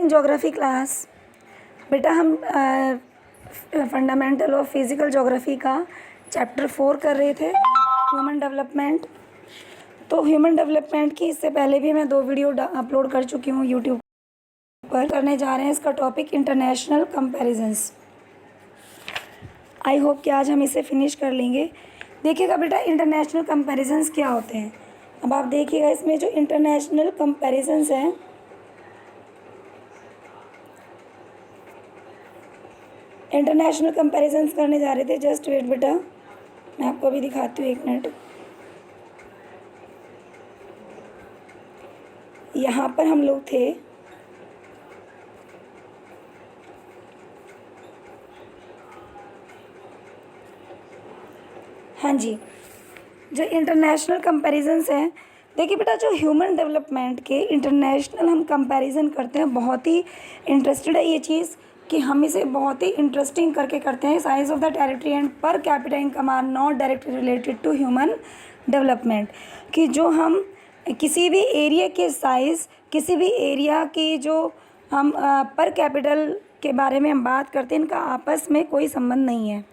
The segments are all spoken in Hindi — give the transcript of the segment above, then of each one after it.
Morning geography class. बेटा हम फंडामेंटल ऑफ फिज़िकल ज्योग्राफी का चैप्टर 4 कर रहे थे, ह्यूमन डेवलपमेंट। तो ह्यूमन डेवलपमेंट की इससे पहले भी मैं 2 वीडियो अपलोड कर चुकी हूँ यूट्यूब पर। करने जा रहे हैं इसका topic international comparisons. I hope कि आज हम इसे फिनिश कर लेंगे। देखिएगा बेटा, इंटरनेशनल कंपैरिजंस क्या होते हैं। अब आप देखिएगा, इसमें जो इंटरनेशनल कंपैरिजंस हैं, इंटरनेशनल कंपैरिजंस करने जा रहे थे। जस्ट वेट बेटा, मैं आपको अभी दिखाती हूँ, 1 मिनट। यहाँ पर हम लोग थे, हाँ जी, जो इंटरनेशनल कंपैरिजंस हैं। देखिए बेटा, जो ह्यूमन डेवलपमेंट के इंटरनेशनल हम कंपैरिजन करते हैं, बहुत ही इंटरेस्टेड है ये चीज़ कि हम इसे बहुत ही इंटरेस्टिंग करके करते हैं। Size of the territory and per capita income are not directly related to human development. कि जो हम किसी भी एरिया के साइज़, किसी भी एरिया की जो हम पर कैपिटल के बारे में हम बात करते हैं, इनका आपस में कोई संबंध नहीं है।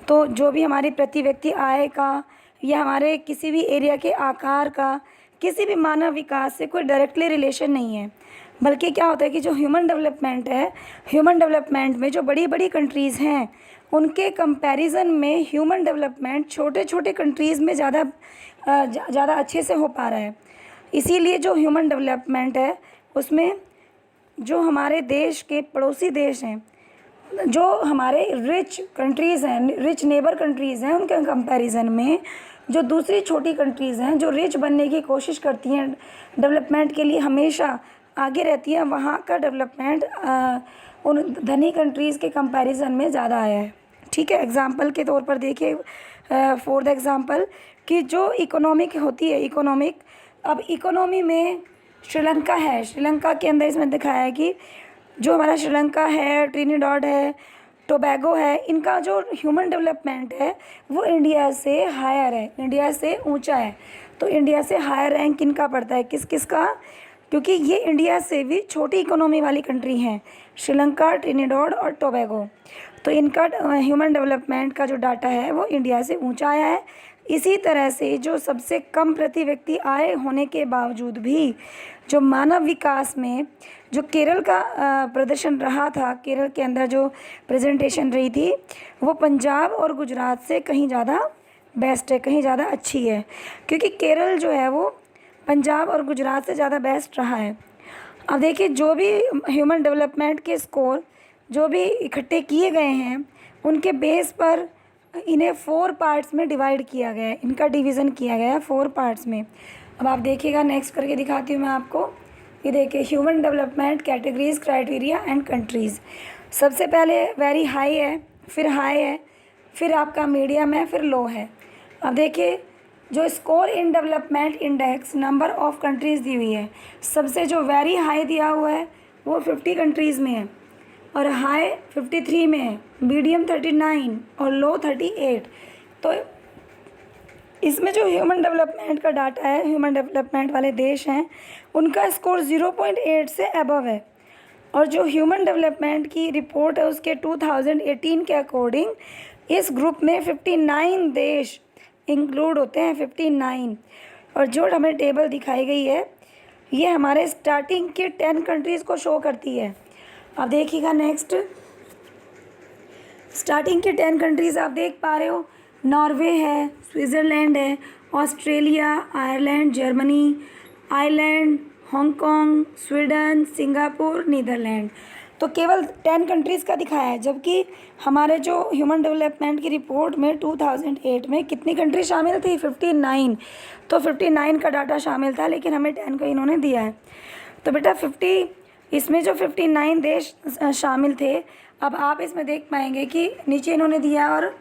तो जो भी हमारी प्रति व्यक्ति आय का या हमारे किसी भी एरिया के आकार का, किसी भी मानव विकास से कोई डायरेक्टली रिलेशन नहीं है। बल्कि क्या होता है कि जो ह्यूमन डेवलपमेंट है, ह्यूमन डेवलपमेंट में जो बड़ी बड़ी कंट्रीज़ हैं, उनके कंपैरिजन में ह्यूमन डेवलपमेंट छोटे छोटे कंट्रीज़ में ज़्यादा अच्छे से हो पा रहा है। इसीलिए जो ह्यूमन डेवलपमेंट है उसमें जो हमारे देश के पड़ोसी देश हैं, जो हमारे रिच कंट्रीज़ हैं, रिच नेबर कंट्रीज़ हैं, उनके कंपैरिजन में जो दूसरी छोटी कंट्रीज़ हैं जो रिच बनने की कोशिश करती हैं, डेवलपमेंट के लिए हमेशा आगे रहती हैं, वहाँ का डेवलपमेंट उन धनी कंट्रीज़ के कंपैरिजन में ज़्यादा आया है। ठीक है, एग्जांपल के तौर पर देखिए, फॉर द एग्जांपल कि जो इकोनॉमिक होती है, इकोनॉमिक, अब इकोनॉमी में श्रीलंका है, श्रीलंका के अंदर इसमें दिखाया है कि जो हमारा श्रीलंका है, ट्रिनिडाड है, टोबैगो है, इनका जो ह्यूमन डेवलपमेंट है वो इंडिया से हायर है, इंडिया से ऊंचा है। तो इंडिया से हायर रैंक इनका पड़ता है, किस किस का, क्योंकि ये इंडिया से भी छोटी इकोनॉमी वाली कंट्री हैं, श्रीलंका, ट्रिनिडाड और टोबैगो। तो इनका ह्यूमन डेवलपमेंट का जो डाटा है वो इंडिया से ऊंचा आया है। इसी तरह से जो सबसे कम प्रति व्यक्ति आय होने के बावजूद भी जो मानव विकास में जो केरल का प्रदर्शन रहा था, केरल के अंदर जो प्रेजेंटेशन रही थी, वो पंजाब और गुजरात से कहीं ज़्यादा बेस्ट है, कहीं ज़्यादा अच्छी है। क्योंकि केरल जो है वो पंजाब और गुजरात से ज़्यादा बेस्ट रहा है। अब देखिए, जो भी ह्यूमन डेवलपमेंट के स्कोर जो भी इकट्ठे किए गए हैं, उनके बेस पर इन्हें 4 पार्ट्स में डिवाइड किया गया है, इनका डिवीज़न किया गया है 4 पार्ट्स में। अब आप देखिएगा, नेक्स्ट करके दिखाती हूँ मैं आपको। ये देखिए, human development categories, criteria and countries. सबसे पहले वेरी हाई है, फिर हाई है, फिर आपका मीडियम है, फिर लो है। अब देखिए, जो score in development index number of countries दी हुई है, सबसे जो वेरी हाई दिया हुआ है वो 50 कंट्रीज़ में है, और हाई 53 में है, मीडियम 39 और लो 38। तो इसमें जो ह्यूमन डेवलपमेंट का डाटा है, ह्यूमन डेवलपमेंट वाले देश हैं, उनका स्कोर 0.8 से अबव है। और जो ह्यूमन डेवलपमेंट की रिपोर्ट है उसके 2018 के अकॉर्डिंग इस ग्रुप में 59 देश इंक्लूड होते हैं, 59। और जो हमें टेबल दिखाई गई है ये हमारे स्टार्टिंग के 10 कंट्रीज़ को शो करती है। अब देखिएगा, नेक्स्ट स्टार्टिंग के 10 कंट्रीज़ आप देख पा रहे हो, नॉर्वे है, स्विट्ज़रलैंड है, Australia, Ireland, Germany, island, Hong Kong, Sweden, Singapore, Netherland. तो केवल 10 कंट्रीज़ का दिखाया है, जबकि हमारे जो ह्यूमन डेवलपमेंट की रिपोर्ट में 2008 में कितनी कंट्री शामिल थी, 59। तो 59 का डाटा शामिल था, लेकिन हमें 10 का इन्होंने दिया है। तो बेटा इसमें जो 59 देश शामिल थे, अब आप इसमें देख पाएंगे कि नीचे इन्होंने दिया, और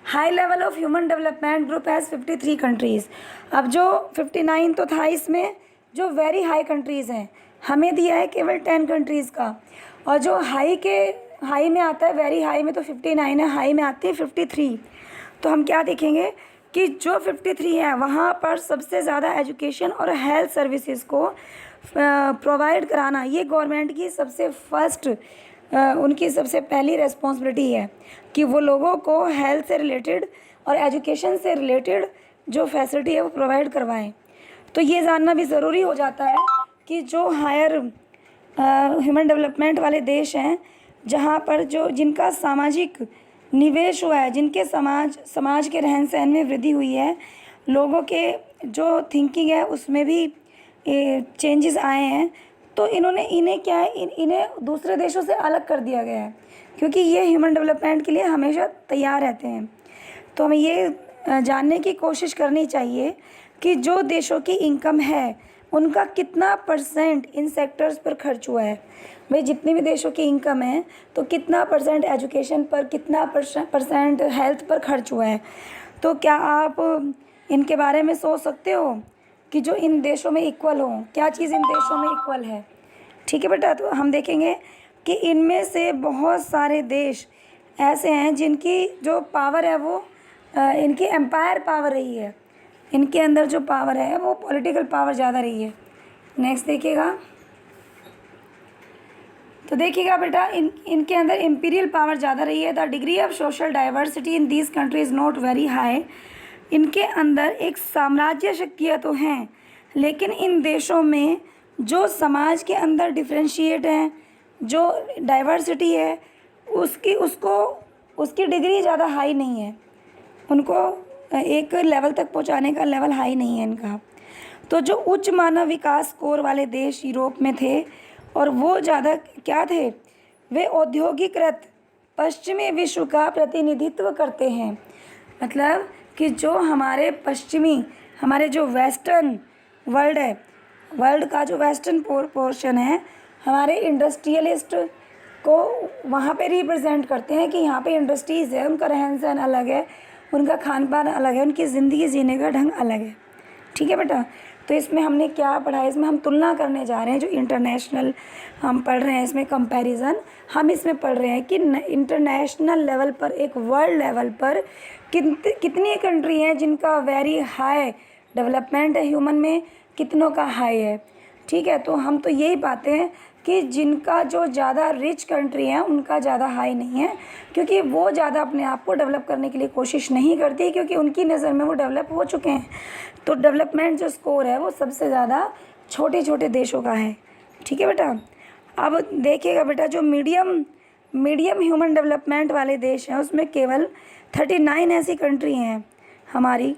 high level of human development group has 53 countries. अब जो 59 तो था, इसमें जो वेरी हाई कंट्रीज़ हैं हमें दिया है केवल 10 कंट्रीज़ का, और जो हाई में आता है, वेरी हाई में तो 59 है, हाई में आती है 53। तो हम क्या देखेंगे कि जो 53 है वहाँ पर सबसे ज़्यादा एजुकेशन और हेल्थ सर्विसेज को प्रोवाइड कराना ये गवर्नमेंट की सबसे फर्स्ट उनकी सबसे पहली रिस्पॉन्सिबिलिटी है कि वो लोगों को हेल्थ से रिलेटेड और एजुकेशन से रिलेटेड जो फैसिलिटी है वो प्रोवाइड करवाएं। तो ये जानना भी ज़रूरी हो जाता है कि जो हायर ह्यूमन डेवलपमेंट वाले देश हैं, जहाँ पर जो जिनका सामाजिक निवेश हुआ है, जिनके समाज के रहन सहन में वृद्धि हुई है, लोगों के जो थिंकिंग है उसमें भी चेंजेस आए हैं, तो इन्हें क्या है, इन्हें दूसरे देशों से अलग कर दिया गया है, क्योंकि ये ह्यूमन डेवलपमेंट के लिए हमेशा तैयार रहते हैं। तो हमें ये जानने की कोशिश करनी चाहिए कि जो देशों की इनकम है उनका कितना % इन सेक्टर्स पर खर्च हुआ है। भाई जितनी भी देशों की इनकम है तो कितना % एजुकेशन पर, कितना % हेल्थ पर खर्च हुआ है। तो क्या आप इनके बारे में सोच सकते हो कि जो इन देशों में इक्वल हो, क्या चीज़ इन देशों में इक्वल है। ठीक है बेटा, तो हम देखेंगे कि इनमें से बहुत सारे देश ऐसे हैं जिनकी जो पावर है वो इनकी एम्पायर पावर रही है, इनके अंदर जो पावर है वो पॉलिटिकल पावर ज़्यादा रही है। नेक्स्ट देखिएगा, तो देखिएगा बेटा इनके अंदर इम्पीरियल पावर ज़्यादा रही है। The degree of social diversity in these countries not very high. इनके अंदर एक साम्राज्य शक्तियाँ तो हैं, लेकिन इन देशों में जो समाज के अंदर डिफ्रेंशिएट हैं, जो डाइवर्सिटी है उसकी डिग्री ज़्यादा हाई नहीं है, उनको एक लेवल तक पहुंचाने का लेवल हाई नहीं है इनका। तो जो उच्च मानव विकास स्कोर वाले देश यूरोप में थे और वो ज़्यादा क्या थे, वे औद्योगिकृत पश्चिमी विश्व का प्रतिनिधित्व करते हैं। मतलब कि जो हमारे हमारे जो वेस्टर्न वर्ल्ड है, वर्ल्ड का जो वेस्टर्न पोर्शन है, हमारे इंडस्ट्रियलिस्ट को वहाँ पे रिप्रेजेंट करते हैं कि यहाँ पे इंडस्ट्रीज़ है, उनका रहन सहन अलग है, उनका खान पान अलग है, उनकी ज़िंदगी जीने का ढंग अलग है। ठीक है बेटा, तो इसमें हमने क्या पढ़ा है, इसमें हम तुलना करने जा रहे हैं। जो इंटरनेशनल हम पढ़ रहे हैं इसमें कंपैरिजन हम इसमें पढ़ रहे हैं कि इंटरनेशनल लेवल पर, एक वर्ल्ड लेवल पर कितनी कंट्री हैं जिनका वेरी हाई डेवलपमेंट है ह्यूमन में, कितनों का हाई है। ठीक है, तो हम तो यही पाते हैं कि जिनका जो ज़्यादा रिच कंट्री है उनका ज़्यादा हाई नहीं है, क्योंकि वो ज़्यादा अपने आप को डेवलप करने के लिए कोशिश नहीं करती, क्योंकि उनकी नज़र में वो डेवलप हो चुके हैं। तो डेवलपमेंट जो स्कोर है वो सबसे ज़्यादा छोटे छोटे देशों का है। ठीक है बेटा, अब देखिएगा बेटा, जो मीडियम ह्यूमन डेवलपमेंट वाले देश हैं उसमें केवल 39 ऐसी कंट्री हैं हमारी।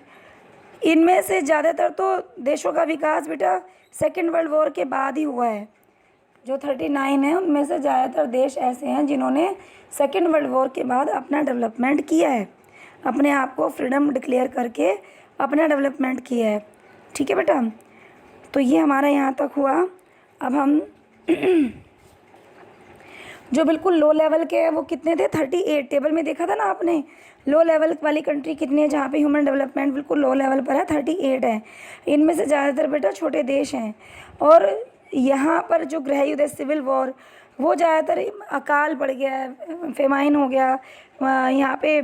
इनमें से ज़्यादातर तो देशों का विकास बेटा सेकेंड वर्ल्ड वॉर के बाद ही हुआ है। जो 39 हैं उनमें से ज़्यादातर देश ऐसे हैं जिन्होंने सेकेंड वर्ल्ड वॉर के बाद अपना डेवलपमेंट किया है, अपने आप को फ्रीडम डिक्लेयर करके अपना डेवलपमेंट किया है। ठीक है बेटा, तो ये हमारा यहाँ तक हुआ। अब हम जो बिल्कुल लो लेवल के हैं वो कितने थे, 38। टेबल में देखा था ना आपने, लो लेवल वाली कंट्री कितनी है, जहाँ पे ह्यूमन डेवलपमेंट बिल्कुल लो लेवल पर है, 38 है। इनमें से ज़्यादातर बेटा छोटे देश हैं। और यहाँ पर जो गृह युद्ध है, सिविल वॉर, वो ज़्यादातर अकाल पड़ गया है, फेमाइन हो गया, यहाँ पे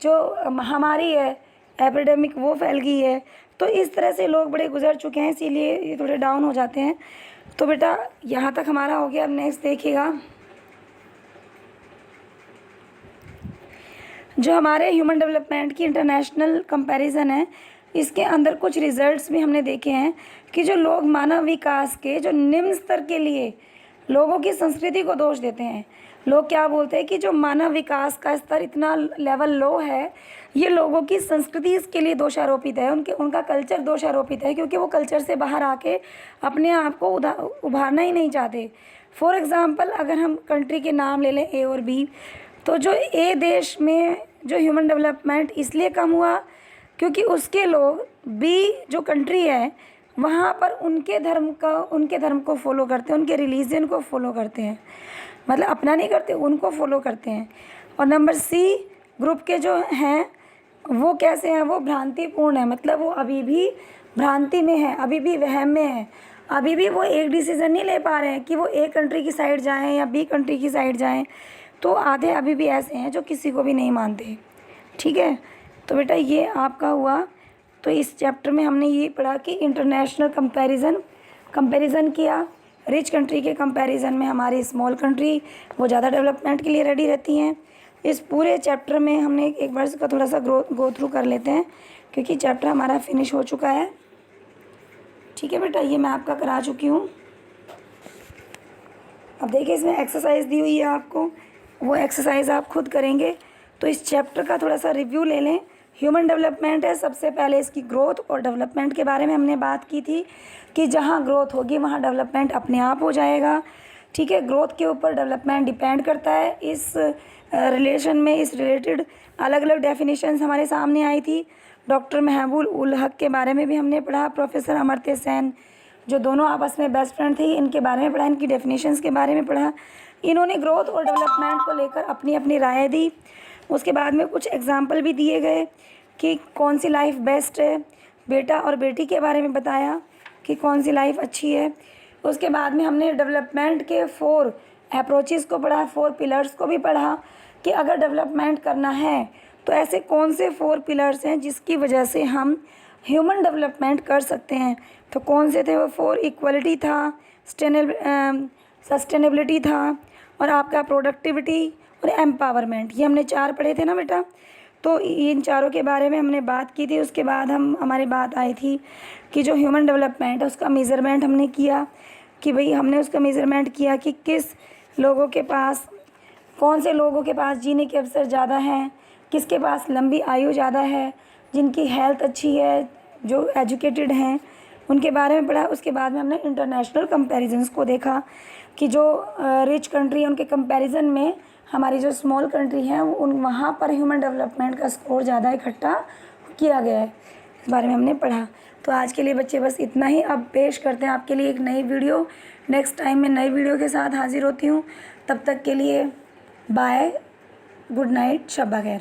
जो महामारी है, एपिडेमिक, वो फैल गई है। तो इस तरह से लोग बड़े गुजर चुके हैं, इसीलिए ये थोड़े डाउन हो जाते हैं। तो बेटा यहाँ तक हमारा हो गया। अब नेक्स्ट देखिएगा, जो हमारे ह्यूमन डेवलपमेंट की इंटरनेशनल कंपैरिजन है, इसके अंदर कुछ रिजल्ट्स भी हमने देखे हैं कि जो लोग मानव विकास के जो निम्न स्तर के लिए लोगों की संस्कृति को दोष देते हैं। लोग क्या बोलते हैं कि जो मानव विकास का स्तर इतना लेवल लो है, ये लोगों की संस्कृति इसके लिए दोषारोपित है, उनका कल्चर दोषारोपित है, क्योंकि वो कल्चर से बाहर आके अपने आप को उभारना ही नहीं चाहते। फॉर एग्ज़ाम्पल अगर हम कंट्री के नाम ले लें ए और बी, तो जो ए देश में जो ह्यूमन डेवलपमेंट इसलिए कम हुआ क्योंकि उसके लोग, बी जो कंट्री है वहाँ पर उनके धर्म को फॉलो करते हैं, उनके रिलीजन को फॉलो करते हैं, मतलब अपना नहीं करते, उनको फॉलो करते हैं। और नंबर सी ग्रुप के जो हैं वो कैसे हैं, वो भ्रांतिपूर्ण है, मतलब वो अभी भी भ्रांति में है, अभी भी वहम में है, अभी भी वो एक डिसीज़न नहीं ले पा रहे हैं कि वो ए कंट्री की साइड जाएं या बी कंट्री की साइड जाएं। तो आधे अभी भी ऐसे हैं जो किसी को भी नहीं मानते। ठीक है, तो बेटा ये आपका हुआ। तो इस चैप्टर में हमने ये पढ़ा कि इंटरनेशनल कंपैरिजन कंपैरिजन किया। रिच कंट्री के कंपैरिजन में हमारी स्मॉल कंट्री वो ज़्यादा डेवलपमेंट के लिए रेडी रहती हैं। इस पूरे चैप्टर में हमने एक वर्ष का थोड़ा सा गो थ्रू कर लेते हैं, क्योंकि चैप्टर हमारा फिनिश हो चुका है। ठीक है बेटा, ये मैं आपका करा चुकी हूँ। अब देखिए इसमें एक्सरसाइज दी हुई है आपको, वो एक्सरसाइज आप खुद करेंगे। तो इस चैप्टर का थोड़ा सा रिव्यू ले लें। ह्यूमन डेवलपमेंट है, सबसे पहले इसकी ग्रोथ और डेवलपमेंट के बारे में हमने बात की थी कि जहाँ ग्रोथ होगी वहाँ डेवलपमेंट अपने आप हो जाएगा। ठीक है, ग्रोथ के ऊपर डेवलपमेंट डिपेंड करता है। इस रिलेशन में, इस रिलेटेड अलग अलग डेफिनेशंस हमारे सामने आई थी। डॉक्टर महबूब उल हक के बारे में भी हमने पढ़ा, प्रोफेसर अमर्त्य सेन, जो दोनों आपस में बेस्ट फ्रेंड थी, इनके बारे में पढ़ा, इनकी डेफिनेशंस के बारे में पढ़ा। इन्होंने ग्रोथ और डेवलपमेंट को लेकर अपनी अपनी राय दी। उसके बाद में कुछ एग्जाम्पल भी दिए गए कि कौन सी लाइफ बेस्ट है। बेटा और बेटी के बारे में बताया कि कौन सी लाइफ अच्छी है। उसके बाद में हमने डेवलपमेंट के 4 अप्रोचेस को पढ़ा, 4 पिलर्स को भी पढ़ा कि अगर डेवलपमेंट करना है तो ऐसे कौन से 4 पिलर्स हैं जिसकी वजह से हम ह्यूमन डेवलपमेंट कर सकते हैं। तो कौन से थे वो 4? इक्वलिटी था, सस्टेनेबिलिटी था, और आपका प्रोडक्टिविटी और एम्पावरमेंट। ये हमने 4 पढ़े थे ना बेटा। तो इन चारों के बारे में हमने बात की थी। उसके बाद हमारी बात आई थी कि जो ह्यूमन डेवलपमेंट है उसका मेज़रमेंट हमने किया कि भाई हमने उसका मेज़रमेंट किया कि किस लोगों के पास, कौन से लोगों के पास जीने के अवसर ज़्यादा हैं, किसके पास लंबी आयु ज़्यादा है, जिनकी हेल्थ अच्छी है, जो एजुकेटेड हैं, उनके बारे में पढ़ा। उसके बाद में हमने इंटरनेशनल कंपैरिजंस को देखा कि जो रिच कंट्री है उनके कंपैरिजन में हमारी जो स्मॉल कंट्री है वहाँ पर ह्यूमन डेवलपमेंट का स्कोर ज़्यादा इकट्ठा किया गया है। इस बारे में हमने पढ़ा। तो आज के लिए बच्चे बस इतना ही। अब पेश करते हैं आपके लिए एक नई वीडियो। नेक्स्ट टाइम मैं नई वीडियो के साथ हाजिर होती हूँ। तब तक के लिए बाय, गुड नाइट, शब बखैर।